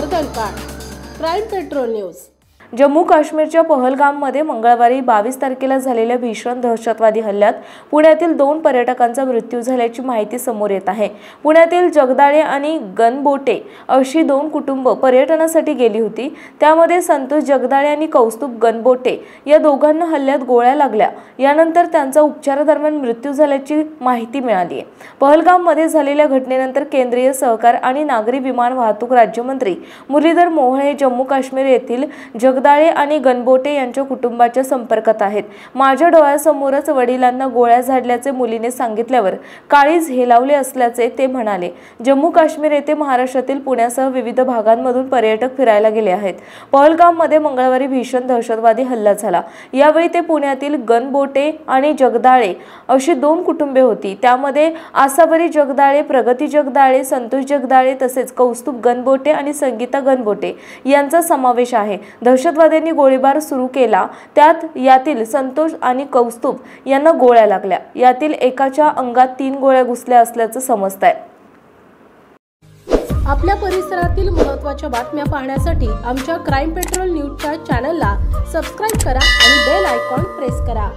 वर्दलपाड, crime petrol news. Jammu काश्मीरच्या पहलगाममध्ये मंगळवारी 22 तारखेला झालेल्या भीषण दहशतवादी हल्ल्यात पुण्यातील 2 पर्यटकांचा मृत्यू झाल्याची माहिती समोर येत आहे। पुण्यातील जगदाळे आणि गणबोटे अशी 2 कुटुंब पर्यटनासाठी गेली होती। त्यामध्ये संतोष जगदाळे आणि कौस्तुभ गणबोटे या दोघांना हल्ल्यात गोळ्या लागल्या। यानंतर त्यांचा उपचारादरम्यान मृत्यू झाल्याची माहिती मिळाली आहे। पहलगाममध्ये झालेल्या घटनेनंतर केंद्रीय सहकार आणि नागरी विमान वाहतूक राज्यमंत्री मुरलीधर मोहोळ हे जम्मू काश्मीर येथील जगदाळे आणि गणबोटे यांच्या कुटुंबाच्या संपर्कात आहेत। माझ्या डोळ्यासमोरच वडिलांना गोळ्या झाडल्याचे मुलीने सांगितल्यावर काळीज हेलावले असल्याचे ते म्हणाले। जम्मू काश्मीर येथे महाराष्ट्रातील पुण्यासह विविध भागांमधून पर्यटक फिरायला गेले आहेत। पहलगाममध्ये मंगळवारी भीषण दहशतवादी हल्ला झाला। यावेळी ते पुण्यातील गणबोटे आणि जगदाळे अशी 2 कुटुंबे होती। त्यामध्ये आसावरी जगदाळे, प्रगती जगदाळे, संतोष जगदाळे तसेच कौस्तुभ गणबोटे आणि संगीता गणबोटे यांचा समावेश आहे। दहशतवाद्यांनी गोळीबार सुरू केला, त्यात यातील संतोष आणि कौस्तुभ यांना गोळ्या लागल्या। यातील एकाच्या अंगात 3 गोळ्या घुसल्या असल्याचं समजतंय। आपल्या परिसरातील महत्त्वाच्या बातम्या पाहण्यासाठी आमच्या क्राईम पेट्रोल न्यूजच्या चॅनलला सबस्क्राइब करा आणि बेल आयकॉन प्रेस करा।